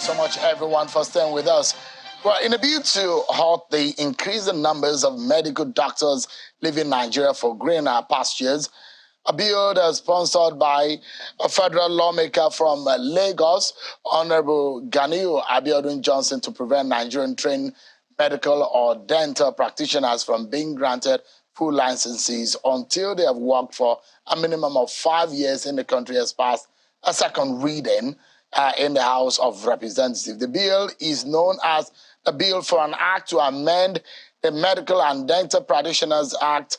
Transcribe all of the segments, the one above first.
So much, everyone, for staying with us. Well, in a bid to halt the increasing numbers of medical doctors leaving Nigeria for greener pastures, a bill that's sponsored by a federal lawmaker from Lagos, Honorable Ganiu Abiodun Johnson, to prevent Nigerian-trained medical or dental practitioners from being granted full licenses until they have worked for a minimum of 5 years in the country, has passed a second reading in the House of Representatives. The bill is known as the Bill for an Act to amend the Medical and Dental Practitioners Act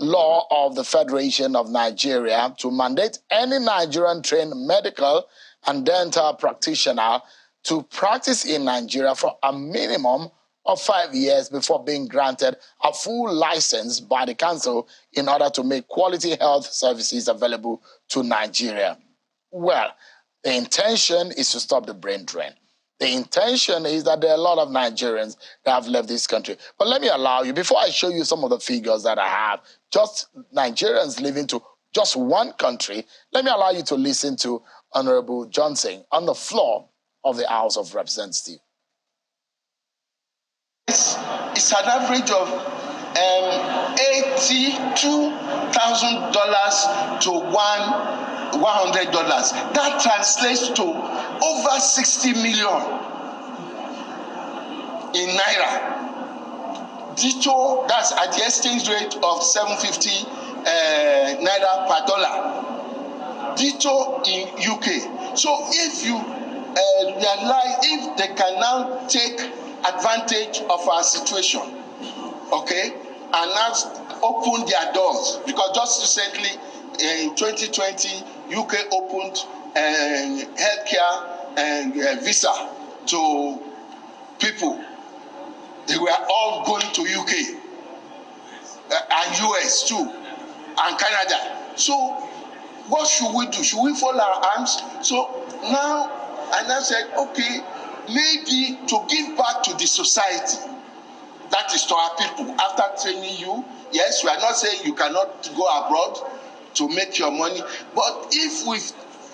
law of the Federation of Nigeria to mandate any Nigerian-trained medical and dental practitioner to practice in Nigeria for a minimum of 5 years before being granted a full license by the council in order to make quality health services available to Nigeria. Well, the intention is to stop the brain drain. The intention is that there are a lot of Nigerians that have left this country. But let me allow you, before I show you some of the figures that I have, just Nigerians living to just one country, let me allow you to listen to Honorable Johnson on the floor of the House of Representatives. It's an average of $82,000 to $100. That translates to over 60 million in naira. Ditto, that's at the exchange rate of 750 naira per dollar. Ditto in UK. So if you realize, if they can now take advantage of our situation, okay, and now open their doors, because just recently in 2020, UK opened healthcare and visa to people. They were all going to UK and US too, and Canada. So what should we do? Should we fold our arms? So now, and I said, okay, maybe to give back to the society, that is to our people, after training you. Yes, we are not saying you cannot go abroad to make your money, but if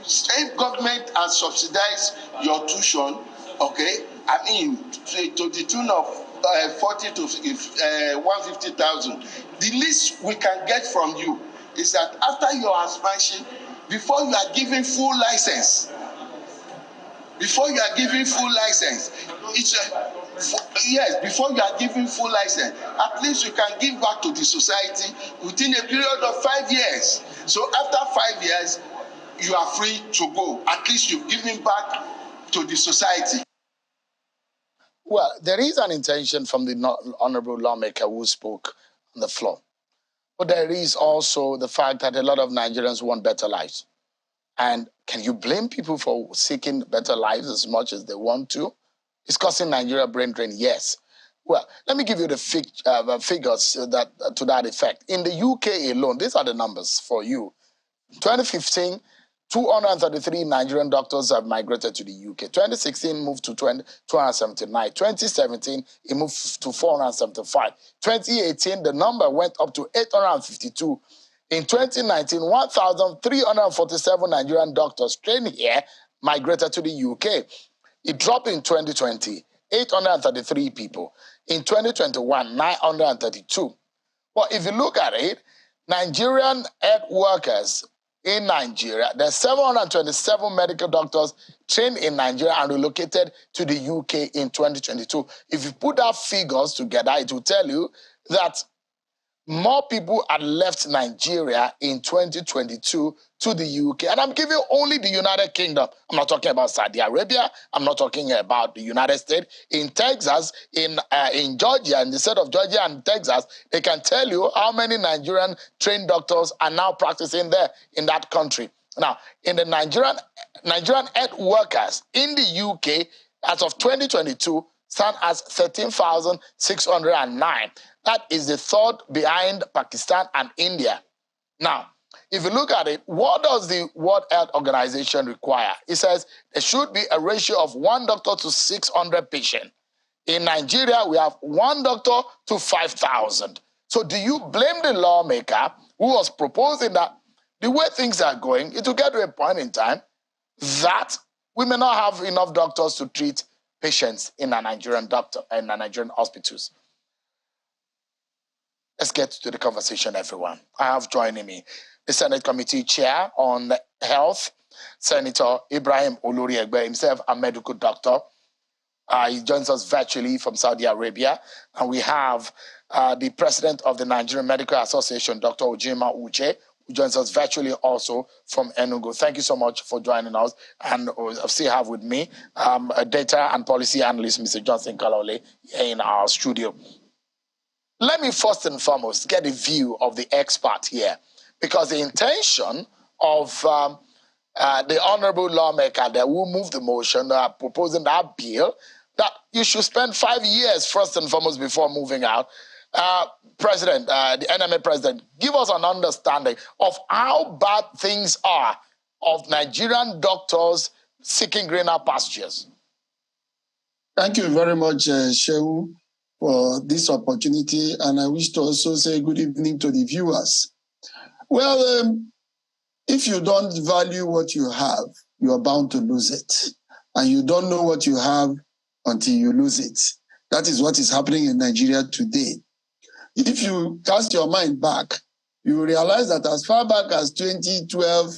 state government has subsidized your tuition, okay, I mean, to the tune of 40 to 150,000, the least we can get from you is that after your expansion, before you are given full license, before you are given full license, before you are given full license, at least you can give back to the society within a period of 5 years. So after 5 years, you are free to go. At least you've given back to the society. Well, there is an intention from the Honorable Lawmaker who spoke on the floor. But there is also the fact that a lot of Nigerians want better lives. And can you blame people for seeking better lives as much as they want to? It's causing Nigeria brain drain, yes. Well, let me give you the figures that, to that effect. In the UK alone, these are the numbers for you. 2015, 233 Nigerian doctors have migrated to the UK. 2016 moved to 279. 2017, it moved to 475. 2018, the number went up to 852. In 2019, 1,347 Nigerian doctors trained here migrated to the UK. It dropped in 2020, 833 people. In 2021, 932. But if you look at it, Nigerian health workers in Nigeria, there's 727 medical doctors trained in Nigeria and relocated to the UK in 2022. If you put our figures together, it will tell you that more people had left Nigeria in 2022 to the UK. And I'm giving only the United Kingdom. I'm not talking about Saudi Arabia. I'm not talking about the United States. In Texas, in Georgia, in the state of Georgia and Texas, they can tell you how many Nigerian trained doctors are now practicing there in that country. Now, in the Nigerian health workers in the UK, as of 2022, stand as 13,609. That is the third behind Pakistan and India. Now, if you look at it, what does the World Health Organization require? It says there should be a ratio of 1 doctor to 600 patients. In Nigeria, we have 1 doctor to 5,000. So do you blame the lawmaker who was proposing that the way things are going, it will get to a point in time that we may not have enough doctors to treat patients in a Nigerian hospitals. Let's get to the conversation, everyone. I have joining me the Senate Committee Chair on Health, Senator Ibrahim Olori-Egbe, himself a medical doctor. He joins us virtually from Saudi Arabia. And we have the President of the Nigerian Medical Association, Dr. Ojima Uche, who joins us virtually also from Enugu. Thank you so much for joining us. And I still have with me a data and policy analyst, Mr. Johnson Kalole, here in our studio. Let me first and foremost get a view of the expert here, because the intention of the honorable lawmaker that will move the motion proposing that bill, that you should spend 5 years first and foremost before moving out. President, the NMA president, give us an understanding of how bad things are of Nigerian doctors seeking greener pastures. Thank you very much, Shehu, for this opportunity, and I wish to also say good evening to the viewers. Well, if you don't value what you have, you are bound to lose it. And you don't know what you have until you lose it. That is what is happening in Nigeria today. If you cast your mind back, you will realize that as far back as 2012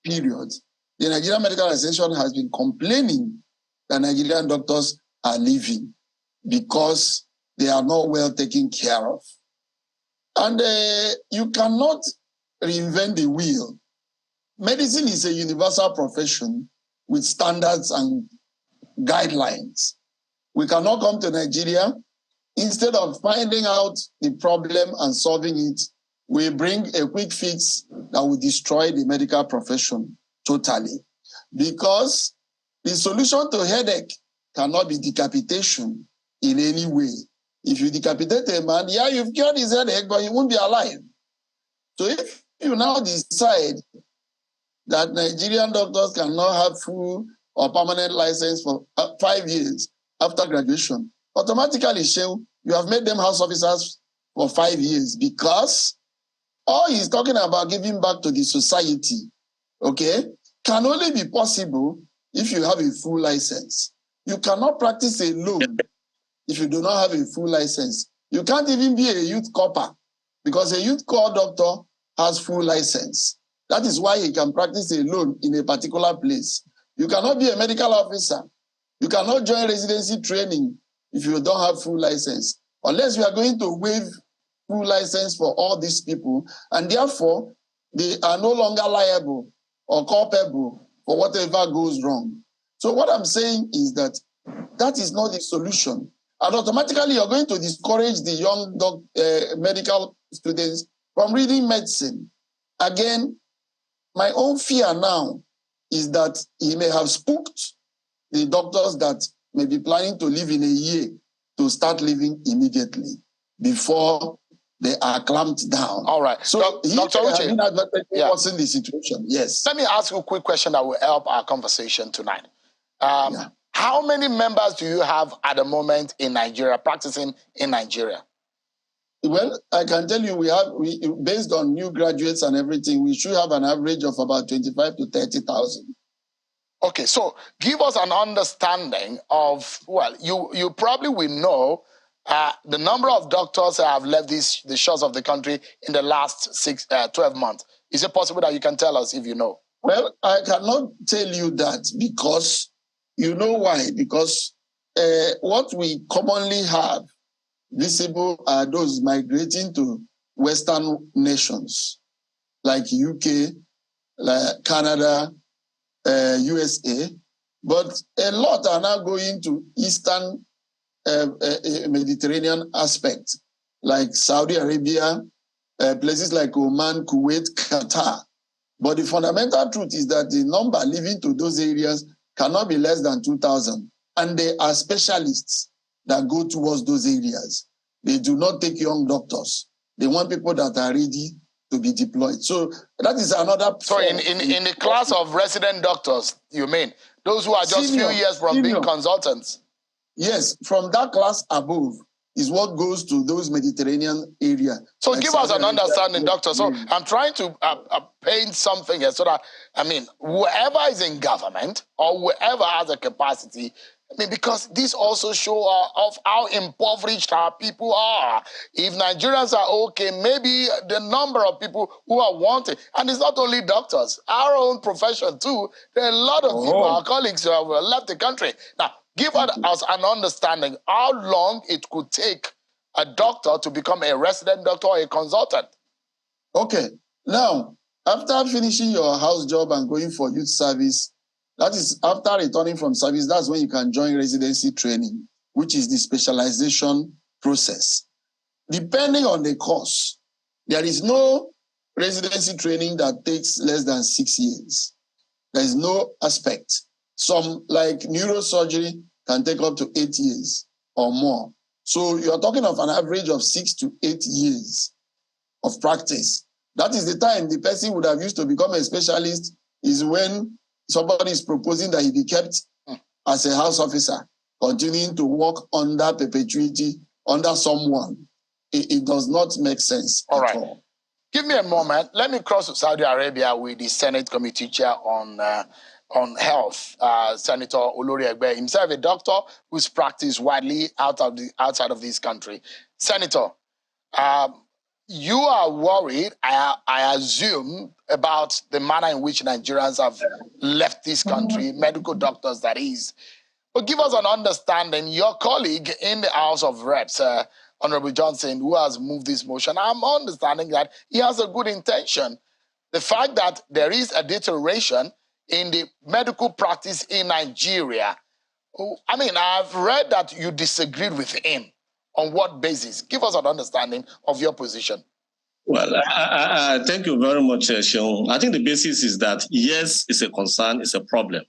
period, the Nigerian Medical Association has been complaining that Nigerian doctors are leaving because they are not well taken care of. And you cannot reinvent the wheel. Medicine is a universal profession with standards and guidelines. We cannot come to Nigeria, instead of finding out the problem and solving it, we bring a quick fix that will destroy the medical profession totally. Because the solution to headache cannot be decapitation in any way. If you decapitate a man, yeah, you've cured his headache, but he won't be alive. So if you now decide that Nigerian doctors cannot have full or permanent license for 5 years after graduation, automatically, you have made them house officers for 5 years, because all he's talking about giving back to the society, okay, can only be possible if you have a full license. You cannot practice alone if you do not have a full license. You can't even be a youth corper, because a youth corps doctor has full license. That is why he can practice alone in a particular place. You cannot be a medical officer. You cannot join residency training if you don't have full license, unless you are going to waive full license for all these people, and therefore they are no longer liable or culpable for whatever goes wrong. So what I'm saying is that that is not the solution. And automatically you're going to discourage the young medical students from reading medicine. Again, my own fear now is that he may have spooked the doctors that may be planning to leave in a year to start leaving immediately before they are clamped down. All right. So Dr. Uche, in the situation. Yes. Let me ask you a quick question that will help our conversation tonight. How many members do you have at the moment in Nigeria, practicing in Nigeria? Well, I can tell you, based on new graduates and everything, we should have an average of about 25 to 30,000. Okay, so give us an understanding of, well, you probably will know the number of doctors that have left the shores of the country in the last 12 months. Is it possible that you can tell us if you know? Well, I cannot tell you that, because you know why? Because what we commonly have visible are those migrating to Western nations like UK, like Canada, USA, but a lot are now going to Eastern Mediterranean aspect, like Saudi Arabia, places like Oman, Kuwait, Qatar. But the fundamental truth is that the number living to those areas cannot be less than 2,000. And they are specialists that go towards those areas. They do not take young doctors. They want people that are ready to be deployed. So that is another. So in the class of resident doctors, you mean those who are just few years from being consultants? Yes, from that class above, is what goes to those Mediterranean area. So like give us Saudi an Arabia. understanding, doctor. So I'm trying to paint something here so that, I mean, whoever is in government or whoever has a capacity, I mean, because this also shows of how impoverished our people are. If Nigerians are okay, maybe the number of people who are wanted, and it's not only doctors, our own profession too, there are a lot of people, our colleagues who have left the country. Now, give us an understanding how long it could take a doctor to become a resident doctor or a consultant. Okay. Now, after finishing your house job and going for youth service, that is after returning from service, that's when you can join residency training, which is the specialization process. Depending on the course, there is no residency training that takes less than 6 years. There is no aspect. Some, like neurosurgery, can take up to 8 years or more. So you're talking of an average of 6 to 8 years of practice. That is the time the person would have used to become a specialist, is when somebody is proposing that he be kept as a house officer, continuing to work under perpetuity, under someone. It does not make sense at all. Give me a moment. Let me cross to Saudi Arabia with the Senate Committee Chair on Health, Senator Olori Egbe, himself a doctor who's practiced widely outside of this country. Senator, you are worried, I assume, about the manner in which Nigerians have left this country, medical doctors, that is. But give us an understanding. Your colleague in the House of Reps, Honorable Johnson, who has moved this motion, I'm understanding that he has a good intention. The fact that there is a deterioration in the medical practice in Nigeria, I mean, I've read that you disagreed with him. On what basis? Give us an understanding of your position. Well, thank you very much, Sean. I think the basis is that, yes, it's a concern, it's a problem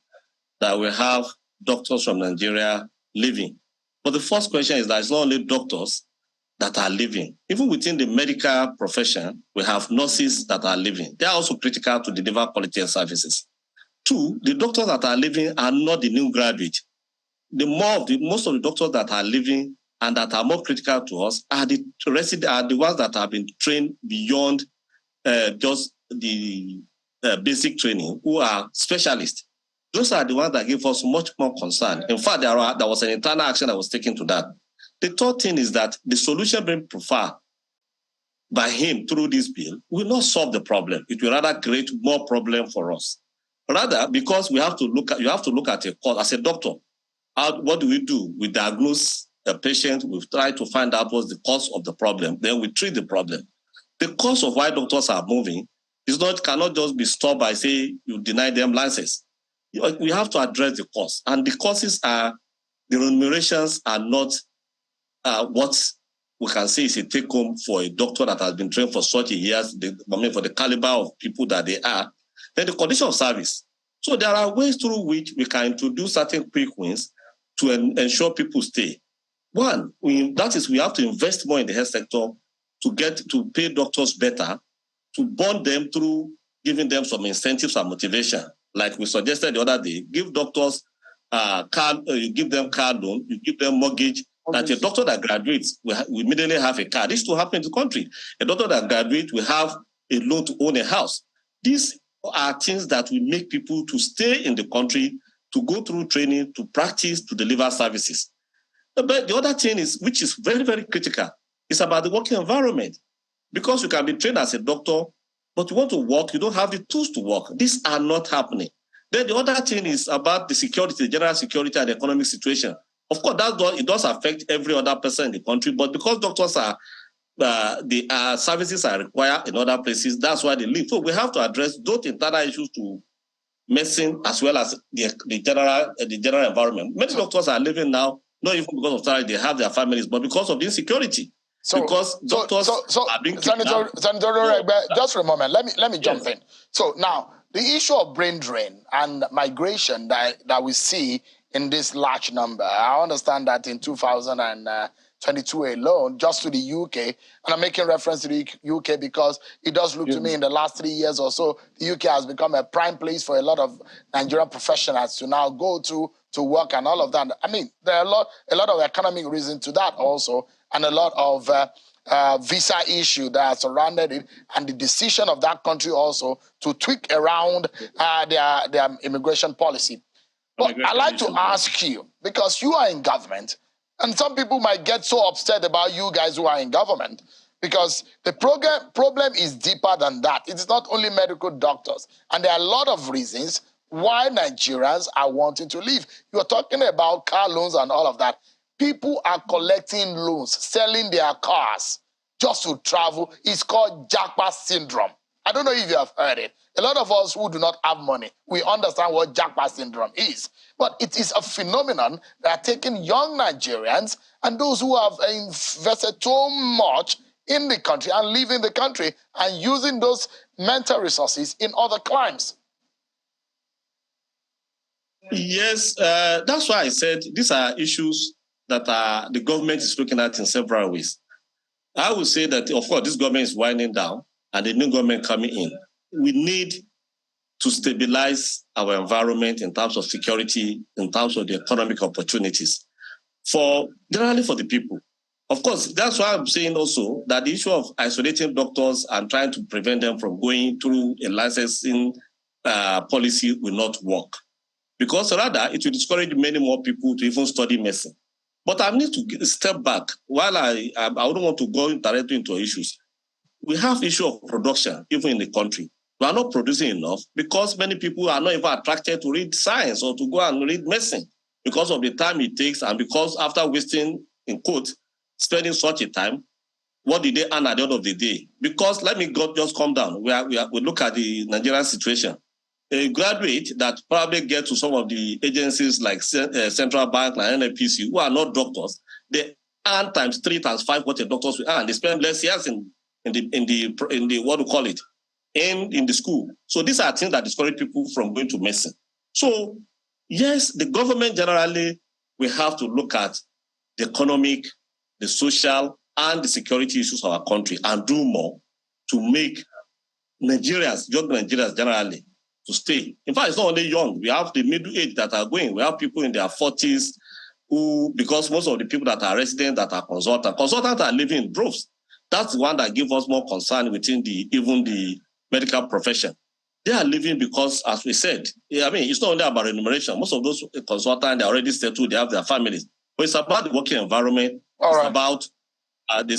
that we have doctors from Nigeria leaving. But the first question is that it's not only doctors that are leaving. Even within the medical profession, we have nurses that are leaving. They are also critical to deliver quality services. Two, the doctors that are leaving are not the new graduate. Most of the doctors that are leaving and that are more critical to us are the ones that have been trained beyond just the basic training, who are specialists. Those are the ones that give us much more concern. In fact, there was an internal action that was taken to that. The third thing is that the solution being preferred by him through this bill will not solve the problem. It will rather create more problem for us. Rather, because you have to look at a cause. As a doctor, what do? We diagnose a patient, we try to find out what's the cause of the problem, then we treat the problem. The cause of why doctors are moving cannot just be stopped by saying you deny them licenses. We have to address the cause. And the causes are, the remunerations are not what we can say is a take-home for a doctor that has been trained for such a years, for the caliber of people that they are. Then the condition of service. So there are ways through which we can introduce certain quick wins to ensure people stay. One, we have to invest more in the health sector to pay doctors better, to bond them through giving them some incentives and motivation. Like we suggested the other day, give doctors you give them car loan, you give them mortgage. That a doctor that graduates will immediately have a car. This will happen in the country. A doctor that graduates will have a loan to own a house. These are things that will make people to stay in the country, to go through training, to practice, to deliver services. But the other thing is, which is very, very critical, is about the working environment. Because you can be trained as a doctor, but you want to work, you don't have the tools to work. These are not happening. Then the other thing is about the security, the general security and the economic situation. Of course, it does affect every other person in the country, but because doctors the services are required in other places, that's why they leave. So we have to address those internal issues to medicine as well as the general environment. Many doctors are living now, not even because of salary, they have their families, but because of the insecurity. Because doctors are being Senator Regbe, just for a moment, let me jump in. So now, the issue of brain drain and migration that we see in this large number, I understand that in 2000 and 2022 alone, just to the UK. And I'm making reference to the UK because it does look to me in the last 3 years or so, the UK has become a prime place for a lot of Nigerian professionals to now go to work and all of that. I mean, there are a lot of economic reasons to that also, and a lot of visa issue that are surrounded it, and the decision of that country also to tweak around their immigration policy. But I'd like to ask you, because you are in government, and some people might get so upset about you guys who are in government, because the problem is deeper than that. It's not only medical doctors, and there are a lot of reasons why Nigerians are wanting to leave. You're talking about car loans and all of that. People are collecting loans, selling their cars just to travel. It's called Jackpot syndrome. I don't know if you have heard it. A lot of us who do not have money, we understand what Jackpot syndrome is. But it is a phenomenon that are taking young Nigerians and those who have invested so much in the country and leaving the country and using those mental resources in other crimes. Yes, that's why I said these are issues that the government is looking at in several ways. I would say that, of course, this government is winding down and the new government coming in. We need to stabilize our environment in terms of security, in terms of the economic opportunities, generally for the people. Of course, that's why I'm saying also that the issue of isolating doctors and trying to prevent them from going through a licensing policy will not work. Because rather, it will discourage many more people to even study medicine. But I need to step back. While I don't want to go directly into issues, we have issue of production, even in the country. We are not producing enough because many people are not even attracted to read science or to go and read medicine because of the time it takes and because after wasting, in quotes, spending such a time, what did they earn at the end of the day? Because let me just calm down. We look at the Nigerian situation. A graduate that probably get to some of the agencies like Central Bank, like NNPC, who are not doctors, they earn times 3, times 5 what the doctors will earn. They spend less years in the what do you call it, in the school. So these are things that discourage people from going to medicine. So yes, the government generally will have to look at the economic, the social, and the security issues of our country and do more to make Nigerians, young Nigerians generally, to stay. In fact, it's not only young. We have the middle age that are going. We have people in their 40s who, because most of the people that are residents that are consultants are living in droves. That's the one that gives us more concern within even the medical profession. They are living because, as we said, I mean, it's not only about remuneration. Most of those consultants, they're already settled, they have their families. But it's about the working environment. It's about the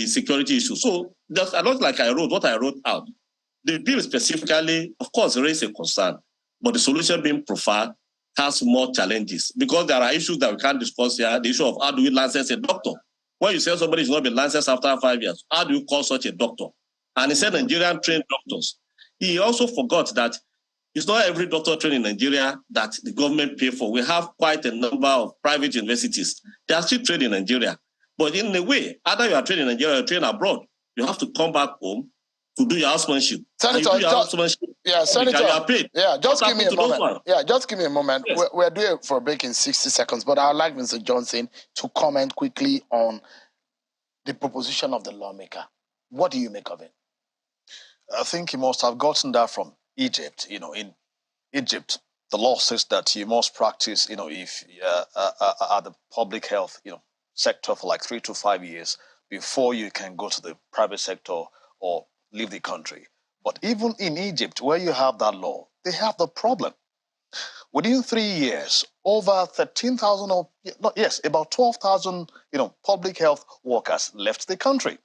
security issue. So just a lot like what I wrote out. The bill specifically, of course, raised a concern, but the solution being profiled has more challenges because there are issues that we can't discuss here. The issue of how do we license a doctor? When you say somebody is not been licensed after 5 years, how do you call such a doctor? And he said Nigerian trained doctors. He also forgot that it's not every doctor trained in Nigeria that the government pay for. We have quite a number of private universities. They are still trained in Nigeria. But in a way, either you are trained in Nigeria or trained abroad, you have to come back home to do your housemanship. Senator, Senator, you are paid. Just give me a moment. Just give me a moment. Yes. We're doing for a break in 60 seconds, but I'd like Mr. Johnson to comment quickly on the proposition of the lawmaker. What do you make of it? I think he must have gotten that from Egypt. You know, in Egypt, the law says that you must practice, if at the public health, sector for like 3 to 5 years before you can go to the private sector or leave the country. But even in Egypt, where you have that law, they have the problem. Within 3 years, over 13,000 about 12,000, public health workers left the country.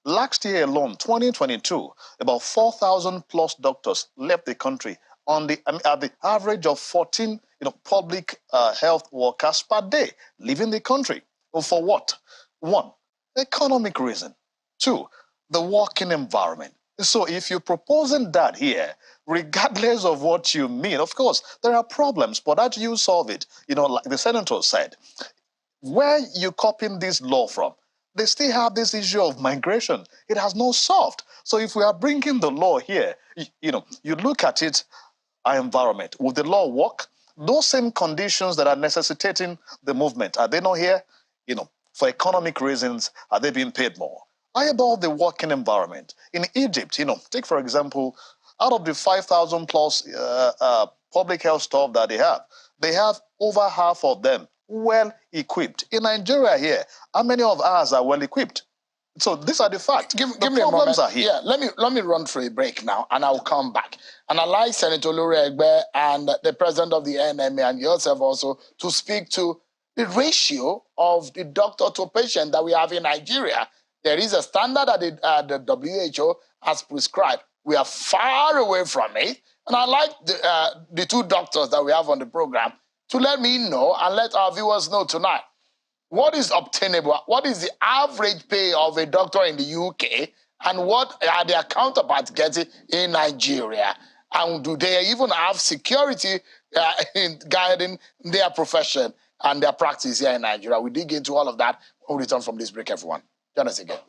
Last year alone, 2022, about 4,000 plus doctors left the country at the average of 14, public health workers per day leaving the country. Well, for what? 1, economic reason. 2, the working environment. So if you're proposing that here, regardless of what you mean, of course, there are problems, but how do you solve it? Like the senator said, where you copying this law from? They still have this issue of migration. It has not solved. So if we are bringing the law here, you look at it, our environment. Will the law work? Those same conditions that are necessitating the movement, are they not here? For economic reasons, are they being paid more? How about the working environment? In Egypt, take for example, out of the 5,000 plus public health staff that they have over half of them well equipped. In Nigeria here, how many of ours are well equipped? So these are the facts. Give the me problems a moment. are here. Yeah, let me run for a break now, and I'll come back. And I'd like Senator Lori Egbe and the president of the NMA and yourself also to speak to the ratio of the doctor to patient that we have in Nigeria. There is a standard that the WHO has prescribed. We are far away from it. And I'd like the two doctors that we have on the program to let me know and let our viewers know tonight. What is obtainable? What is the average pay of a doctor in the UK? And what are their counterparts getting in Nigeria? And do they even have security in guiding their profession and their practice here in Nigeria? We dig into all of that when we return from this break, everyone. Join us again.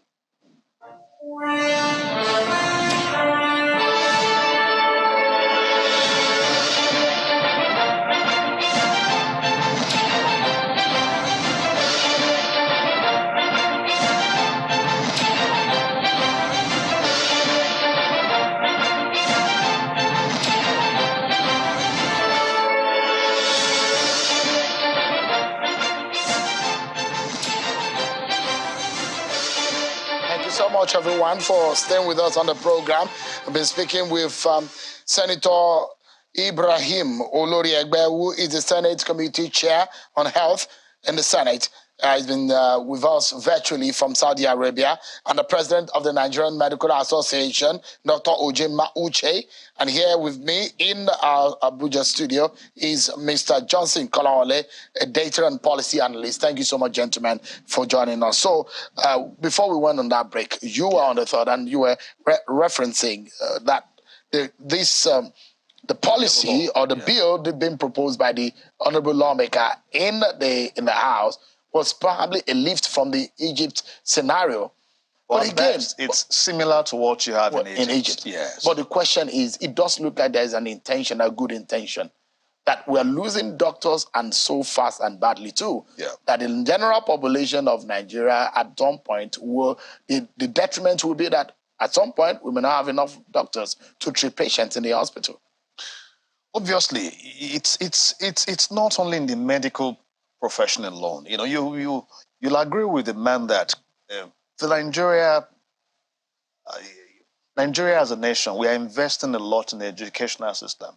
So much, everyone, for staying with us on the program. I've been speaking with Senator Ibrahim Olori Egbe, who is the Senate Committee Chair on Health in the Senate. He's been with us virtually from Saudi Arabia, and the president of the Nigerian Medical Association, Dr. Ojema Uche. And here with me in our Abuja studio is Mr. Johnson Kolawole, a data and policy analyst. Thank you so much, gentlemen, for joining us. So before we went on that break, you were on the third, and you were referencing that the policy or the bill being proposed by the honorable lawmaker in the House was probably a lift from the Egypt scenario. Well, but again, it's similar to what you have in Egypt. Yes. But the question is, it does look like there's an intention, a good intention, that we're losing doctors and so fast and badly too. Yeah. That the general population of Nigeria at some point the detriment will be that at some point we may not have enough doctors to treat patients in the hospital. Obviously, it's not only in the medical profession alone. You'll agree with the man that Nigeria as a nation, we are investing a lot in the educational system.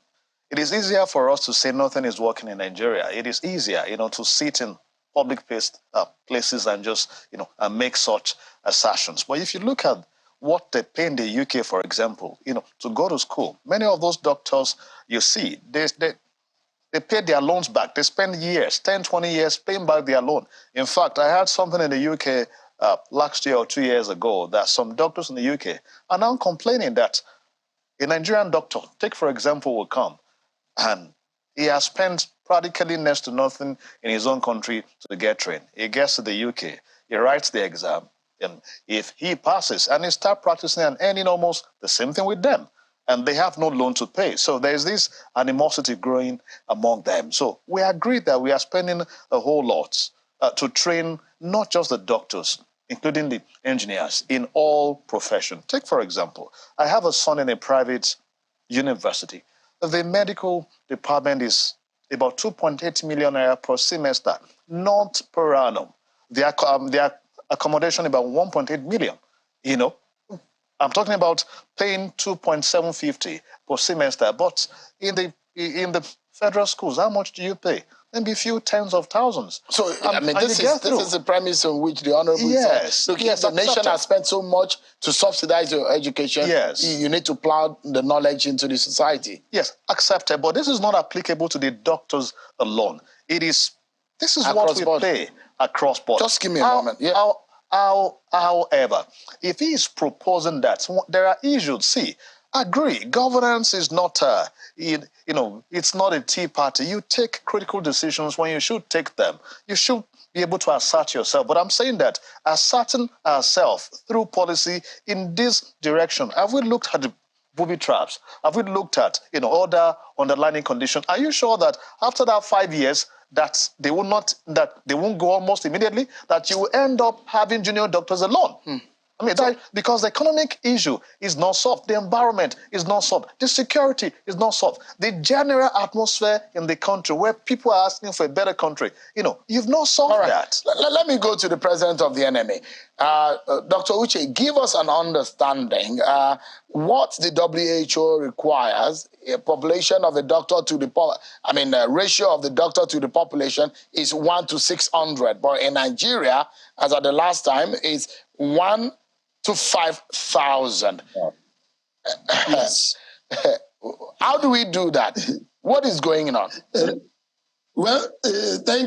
It is easier for us to say nothing is working in Nigeria. It is easier, to sit in public places and just, and make such assertions. But if you look at what they pay in the UK, for example, to go to school, many of those doctors you see, they pay their loans back. They spend years, 10, 20 years paying back their loan. In fact, I heard something in the UK last year or 2 years ago that some doctors in the UK are now complaining that a Nigerian doctor, take for example, will come and he has spent practically next to nothing in his own country to get trained. He gets to the UK, he writes the exam, and if he passes and he starts practicing and earning almost the same thing with them, and they have no loan to pay. So there's this animosity growing among them. So we agree that we are spending a whole lot to train not just the doctors, including the engineers in all professions. Take, for example, I have a son in a private university. The medical department is about 2.8 million naira per semester, not per annum. Their accommodation about 1.8 million, I'm talking about paying 2.750 per semester, but in the federal schools, how much do you pay? Maybe a few tens of thousands. So this is the premise on which the honourable said, look, yes, the nation has spent so much to subsidize your education. Yes, you need to plow the knowledge into the society. Yes, accepted, but this is not applicable to the doctors alone. This is what we pay across board. Just give me a moment. Yeah. However, if he is proposing that, there are issues. See, agree, governance is not, it's not a tea party. You take critical decisions when you should take them. You should be able to assert yourself. But I'm saying that asserting ourselves through policy in this direction, have we looked at the booby traps? Have we looked at, other underlying conditions? Are you sure that after that 5 years, that they won't go almost immediately, that you will end up having junior doctors alone. I mean, because the economic issue is not solved, the environment is not solved, the security is not solved, the general atmosphere in the country where people are asking for a better country, you've not solved that. Let me go to the president of the NMA. Dr. Uche, give us an understanding what the WHO requires. A population of a doctor to the ratio of the doctor to the population is 1 to 600, but in Nigeria, as at the last time, is 1 to 5,000. Yes. How do we do that? What is going on? Thank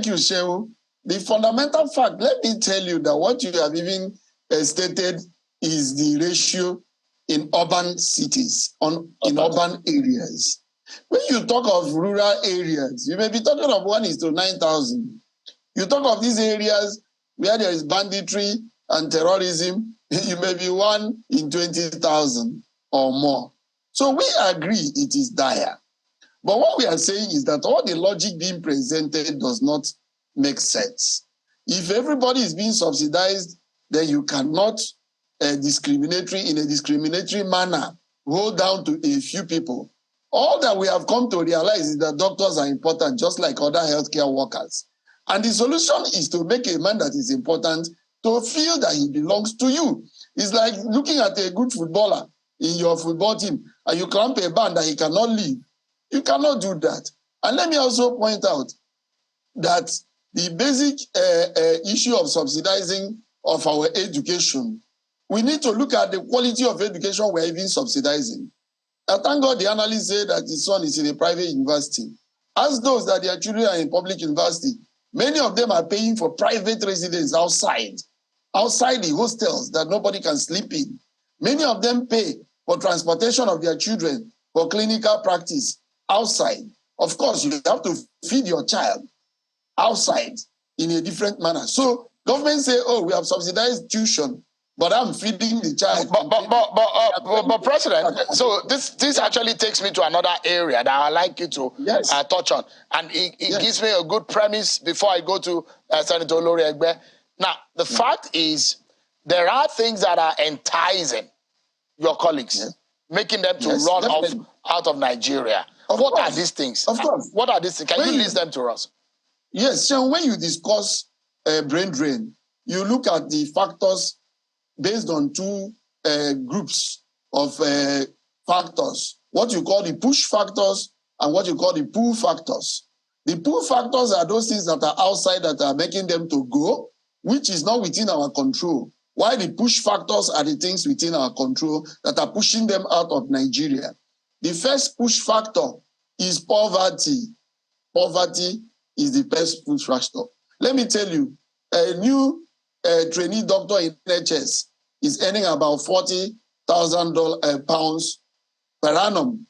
you, Shehu. The fundamental fact, let me tell you that what you have even stated is the ratio in urban cities, in urban areas. When you talk of rural areas, you may be talking of 1 to 9,000. You talk of these areas where there is banditry and terrorism, you may be 1 in 20,000 or more. So we agree it is dire. But what we are saying is that all the logic being presented does not make sense. If everybody is being subsidized, then you cannot in a discriminatory manner hold down to a few people. All that we have come to realize is that doctors are important, just like other healthcare workers. And the solution is to make a man that is important to feel that he belongs to you. It's like looking at a good footballer in your football team and you clamp a band that he cannot leave. You cannot do that. And let me also point out that the basic issue of subsidizing of our education, we need to look at the quality of education we're even subsidizing. I thank God the analyst said that his son is in a private university. As those that their children are in public university, many of them are paying for private residence outside the hostels that nobody can sleep in. Many of them pay for transportation of their children for clinical practice outside. Of course, you have to feed your child outside in a different manner. So government say, oh, we have subsidized tuition, but I'm feeding the child. But President, so this actually takes me to another area that I'd like you to touch on. And it gives me a good premise before I go to Senator Olori Egbe. Now, the fact is, there are things that are enticing your colleagues, making them to run out of Nigeria. What are these things? Of course. What are these things? Can you list them to us? Yes, so when you discuss brain drain, you look at the factors based on two groups of factors, what you call the push factors and what you call the pull factors. The pull factors are those things that are outside that are making them to go, which is not within our control. While the push factors are the things within our control that are pushing them out of Nigeria. The first push factor is poverty. Poverty is the best push factor. Let me tell you, a new trainee doctor in NHS is earning about £40,000 per annum,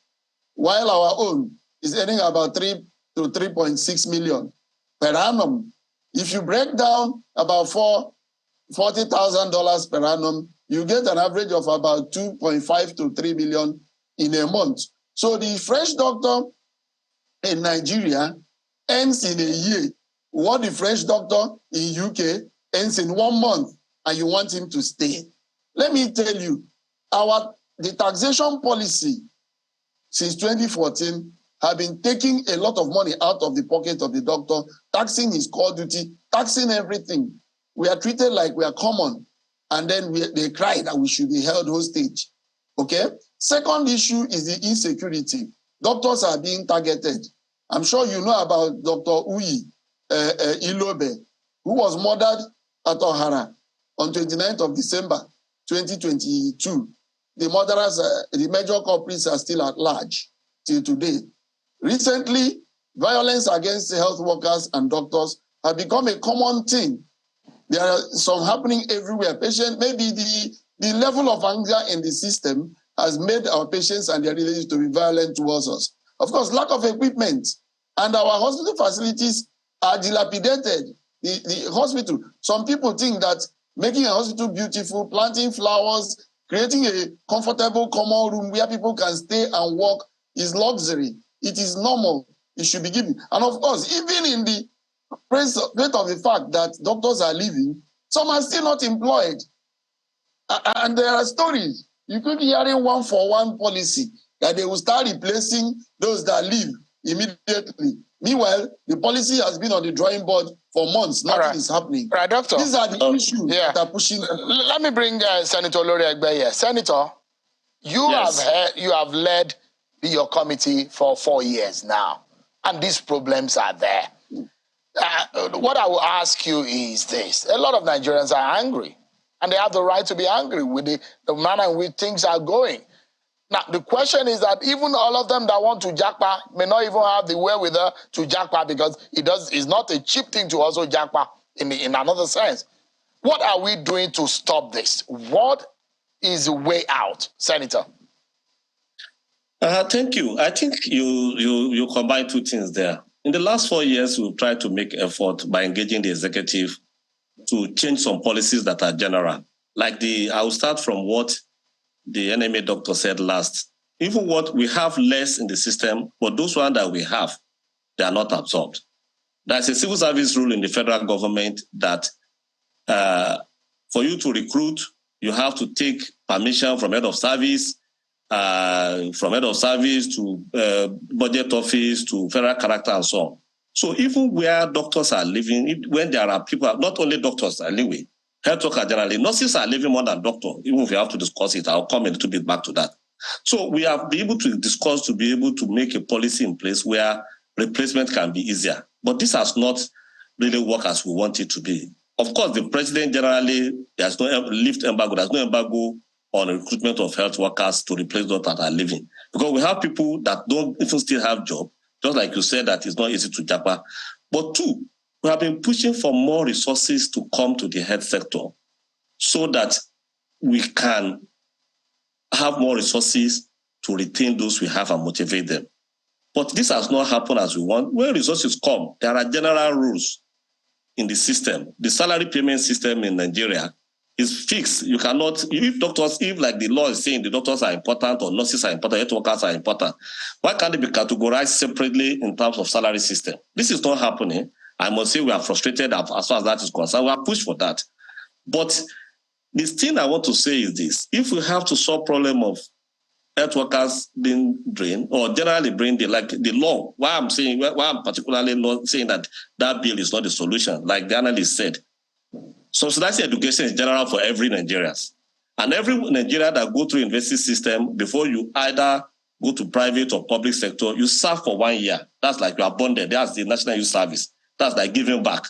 while our own is earning about 3 to 3.6 million per annum. If you break down about $40,000 per annum, you get an average of about 2.5 to 3 million in a month. So the fresh doctor in Nigeria earns in a year what the fresh doctor in UK earns in 1 month, and you want him to stay. Let me tell you, the taxation policy since 2014 have been taking a lot of money out of the pocket of the doctor, taxing his core duty, taxing everything. We are treated like we are common, and then they cry that we should be held hostage. Okay? Second issue is the insecurity. Doctors are being targeted. I'm sure you know about Dr. Ilobe, who was murdered at Ohara on 29th of December 2022. The murderers, the major culprits are still at large till today. Recently, violence against health workers and doctors have become a common thing. There are some happening everywhere. Maybe the level of anger in the system has made our patients and their relatives to be violent towards us. Of course, lack of equipment. And our hospital facilities are dilapidated. The hospital, some people think that making a hospital beautiful, planting flowers, creating a comfortable common room where people can stay and work is luxury. It is normal. It should be given. And of course, even in the praise of the fact that doctors are leaving, some are still not employed. And there are stories. You could be hearing 1-for-1 policy that they will start replacing those that leave immediately. Meanwhile, the policy has been on the drawing board for months. Nothing is happening. Right, Doctor. These are the issues that are pushing. Let me bring Senator Lori Egbe here. Senator, you have led your committee for 4 years now, and these problems are there. What I will ask you is this. A lot of Nigerians are angry, and they have the right to be angry with the manner in which things are going. Now, the question is that even all of them that want to jackpot may not even have the wherewithal to jackpot, because it's not a cheap thing to also jackpot in another sense. What are we doing to stop this? What is the way out, Senator? Thank you. I think you combine two things there. In the last 4 years, we've tried to make effort by engaging the executive to change some policies that are general. I will start from what the NMA doctor said last. Even what we have less in the system, but those ones that we have, they are not absorbed. There's a civil service rule in the federal government that for you to recruit, you have to take permission from head of service, to budget office, to federal character, and so on. So even where doctors are living, when there are people, not only doctors anyway, health workers generally, nurses are living more than doctors. Even if we have to discuss it, I'll come a little bit back to that. So we have been able to discuss to be able to make a policy in place where replacement can be easier. But this has not really worked as we want it to be. Of course, the president generally has no embargo. There's no embargo on the recruitment of health workers to replace those that are leaving. Because we have people that don't even still have jobs, just like you said, that it's not easy to japa. But two, we have been pushing for more resources to come to the health sector so that we can have more resources to retain those we have and motivate them. But this has not happened as we want. When resources come, there are general rules in the system. The salary payment system in Nigeria is fixed. You cannot, if like the law is saying the doctors are important or nurses are important, health workers are important, why can't they be categorized separately in terms of salary system? This is not happening. I must say we are frustrated as far as that is concerned. We are pushed for that. But the thing I want to say is this. If we have to solve problem of health workers being drained or generally drained, like the law, why I'm particularly not saying that bill is not the solution, like the analyst said. Subsidized education is general for every Nigerian. And every Nigerian that go through university system, before you either go to private or public sector, you serve for 1 year. That's like you are bonded. That's the National Youth Service. That's like giving back.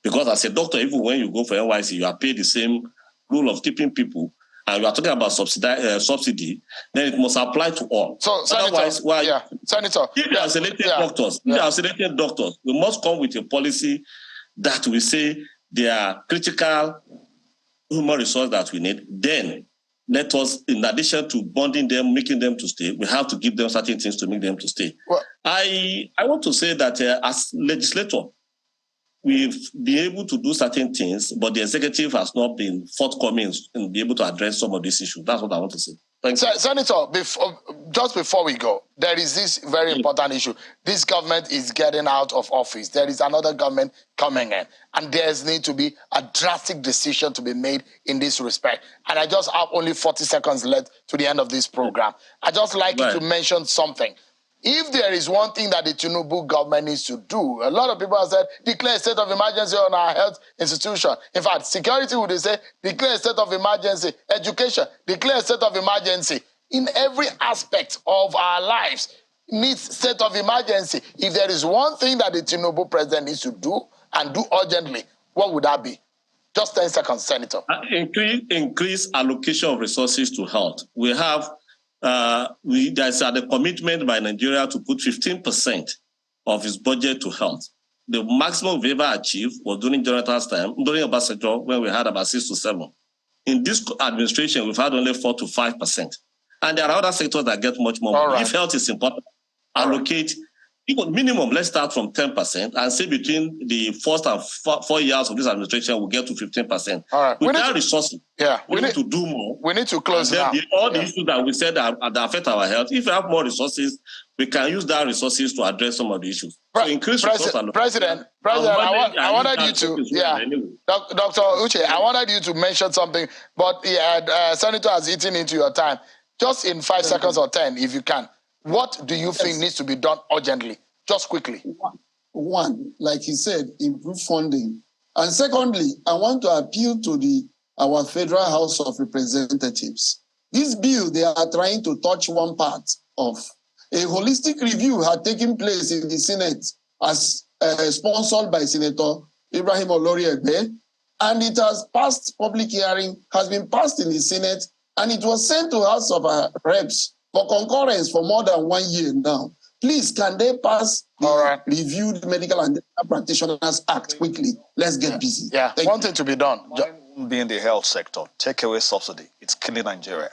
Because as a doctor, even when you go for NYC, you are paid the same rule of keeping people. And we are talking about subsidy, then it must apply to all. So, otherwise, Senator, if you are selected doctors, we must come with a policy that we say they are critical human resource that we need. Then let us, in addition to bonding them, making them to stay, we have to give them certain things to make them to stay. Well, I want to say that as legislator, we've been able to do certain things, but the executive has not been forthcoming and be able to address some of these issues. That's what I want to say. Thank you. Senator, just before we go, there is this very important issue. This government is getting out of office. There is another government coming in, and there's need to be a drastic decision to be made in this respect. And I just have only 40 seconds left to the end of this program. I just like you to mention something. If there is one thing that the Tinubu government needs to do, a lot of people have said, declare a state of emergency on our health institution. In fact, security would say, declare a state of emergency. Education, declare a state of emergency. In every aspect of our lives, needs state of emergency. If there is one thing that the Tinubu president needs to do, and do urgently, what would that be? Just 10 seconds, Senator. Increase allocation of resources to health. We have there's a commitment by Nigeria to put 15% of its budget to health. The maximum we've ever achieved was during Jonathan's time, during Obasanjo, when we had about 6 to 7. In this administration, we've had only 4 to 5%. And there are other sectors that get much more. If health is important, allocate Even minimum, let's start from 10% and say between the first and 4 years of this administration, we'll get to 15%. All right. With that resources, we need to do more. We need to close now. All the yeah. issues that we said that affect our health, if we have more resources, we can use that resources to address some of the issues. So increase resources. President, I wanted you to, Dr. Uche, I wanted you to mention something, but Senator has eaten into your time. Just in 5 seconds or 10, if you can. What do you think needs to be done urgently? Just quickly. One, like he said, improve funding. And secondly, I want to appeal to our Federal House of Representatives. This bill, they are trying to touch one part of. A holistic review had taken place in the Senate as sponsored by Senator Ibrahim Olori-Egbe, and it has passed public hearing, has been passed in the Senate, and it was sent to House of Reps for concurrence for more than 1 year now. Please, can they pass the Reviewed Medical and Dental Practitioners Act quickly? Let's get busy. Yeah, Thank one thing to be done. Be in the health sector. Take away subsidy. It's killing Nigeria.